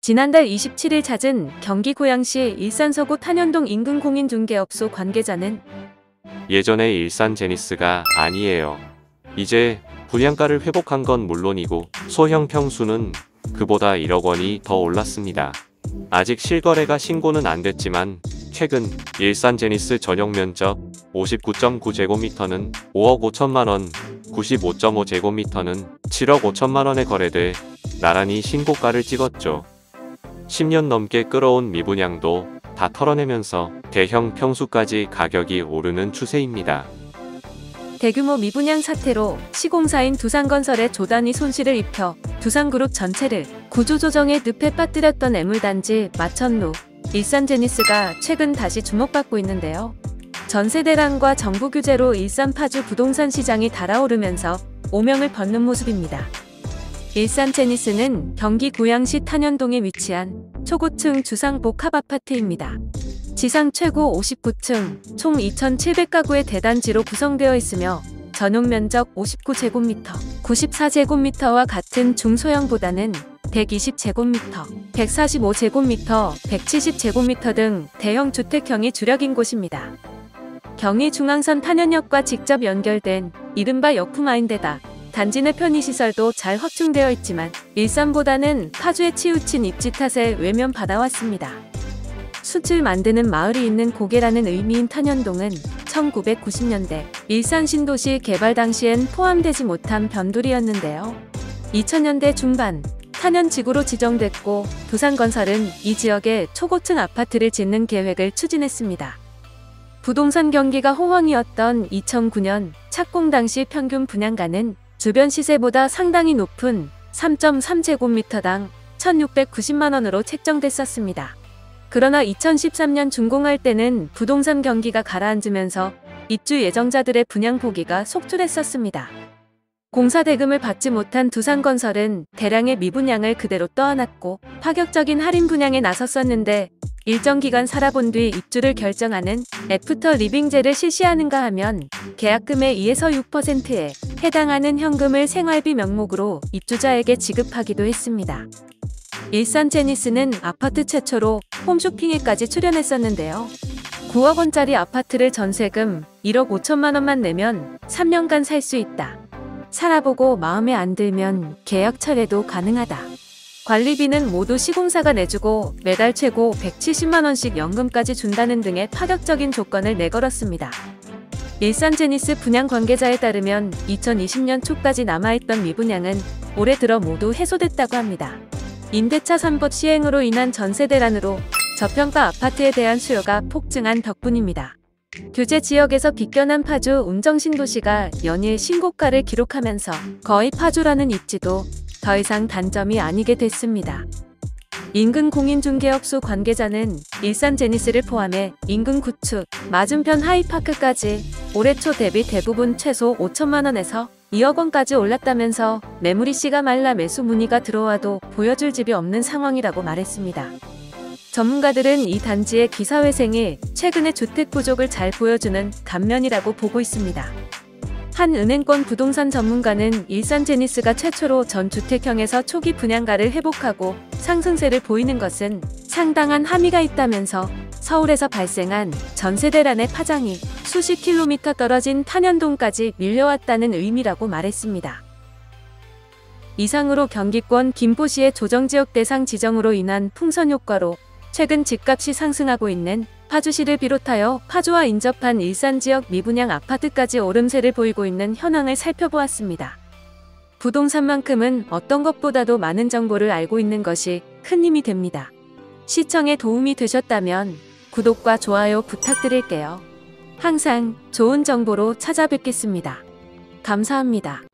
지난달 27일 찾은 경기 고양시 일산 서구 탄현동 인근 공인중개업소 관계자는 예전의 일산 제니스가 아니에요. 이제 분양가를 회복한 건 물론이고 소형 평수는 그보다 1억 원이 더 올랐습니다. 아직 실거래가 신고는 안 됐지만 최근 일산 제니스 전용 면적 59.9제곱미터는 5억 5천만 원, 95.5제곱미터는 7억 5천만 원에 거래돼 나란히 신고가를 찍었죠. 10년 넘게 끌어온 미분양도 다 털어내면서 대형 평수까지 가격이 오르는 추세입니다. 대규모 미분양 사태로 시공사인 두산건설에 조단위 손실을 입혀 두산그룹 전체를 구조조정의 늪에 빠뜨렸던 애물단지 마천루 일산 제니스가 최근 다시 주목받고 있는데요. 전세 대란과 정부 규제로 일산 파주 부동산 시장이 달아오르면서 오명을 벗는 모습입니다. 일산 제니스는 경기 고양시 탄현동에 위치한 초고층 주상 복합아파트입니다. 지상 최고 59층, 총 2,700가구의 대단지로 구성되어 있으며 전용 면적 59제곱미터, 94제곱미터와 같은 중소형보다는 120제곱미터, 145제곱미터, 170제곱미터 등 대형 주택형이 주력인 곳입니다. 경의 중앙선 탄현역과 직접 연결된 이른바 역풍아인데다 단지 내 편의시설도 잘 확충되어 있지만 일산보다는 파주에 치우친 입지 탓에 외면 받아왔습니다. 숯을 만드는 마을이 있는 고개라는 의미인 탄현동은 1990년대 일산 신도시 개발 당시엔 포함되지 못한 변두리였는데요. 2000년대 중반 탄현지구로 지정됐고 두산건설은 이 지역에 초고층 아파트를 짓는 계획을 추진했습니다. 부동산 경기가 호황이었던 2009년 착공 당시 평균 분양가는 주변 시세보다 상당히 높은 3.3제곱미터당 1,690만 원으로 책정됐었습니다. 그러나 2013년 준공할 때는 부동산 경기가 가라앉으면서 입주 예정자들의 분양 포기가 속출했었습니다. 공사 대금을 받지 못한 두산건설은 대량의 미분양을 그대로 떠안았고 파격적인 할인 분양에 나섰었는데 일정 기간 살아본 뒤 입주를 결정하는 애프터 리빙제를 실시하는가 하면 계약금의 2에서 6%에 해당하는 현금을 생활비 명목으로 입주자에게 지급하기도 했습니다. 일산 제니스는 아파트 최초로 홈쇼핑에까지 출연했었는데요. 9억 원짜리 아파트를 전세금 1억 5천만 원만 내면 3년간 살 수 있다. 살아보고 마음에 안 들면 계약 철회도 가능하다. 관리비는 모두 시공사가 내주고 매달 최고 170만 원씩 연금까지 준다는 등의 파격적인 조건을 내걸었습니다. 일산 제니스 분양 관계자에 따르면 2020년 초까지 남아있던 미분양은 올해 들어 모두 해소됐다고 합니다. 임대차 3법 시행으로 인한 전세 대란으로 저평가 아파트에 대한 수요가 폭증한 덕분입니다. 규제 지역에서 비껴난 파주 운정신도시가 연일 신고가를 기록하면서 거의 파주라는 입지도 더 이상 단점이 아니게 됐습니다. 인근 공인중개업소 관계자는 일산 제니스를 포함해 인근 구축, 맞은편 하이파크까지 올해 초 대비 대부분 최소 5천만 원에서 2억 원까지 올랐다면서 매물이 씨가 말라 매수 문의가 들어와도 보여줄 집이 없는 상황이라고 말했습니다. 전문가들은 이 단지의 기사회생이 최근의 주택 부족을 잘 보여주는 감면이라고 보고 있습니다. 한 은행권 부동산 전문가는 일산 제니스가 최초로 전 주택형에서 초기 분양가를 회복하고 상승세를 보이는 것은 상당한 함의가 있다면서 서울에서 발생한 전세 대란의 파장이 수십 킬로미터 떨어진 탄현동까지 밀려왔다는 의미라고 말했습니다. 이상으로 경기권 김포시의 조정지역 대상 지정으로 인한 풍선 효과로 최근 집값이 상승하고 있는 파주시를 비롯하여 파주와 인접한 일산 지역 미분양 아파트까지 오름세를 보이고 있는 현황을 살펴보았습니다. 부동산만큼은 어떤 것보다도 많은 정보를 알고 있는 것이 큰 힘이 됩니다. 시청에 도움이 되셨다면 구독과 좋아요 부탁드릴게요. 항상 좋은 정보로 찾아뵙겠습니다. 감사합니다.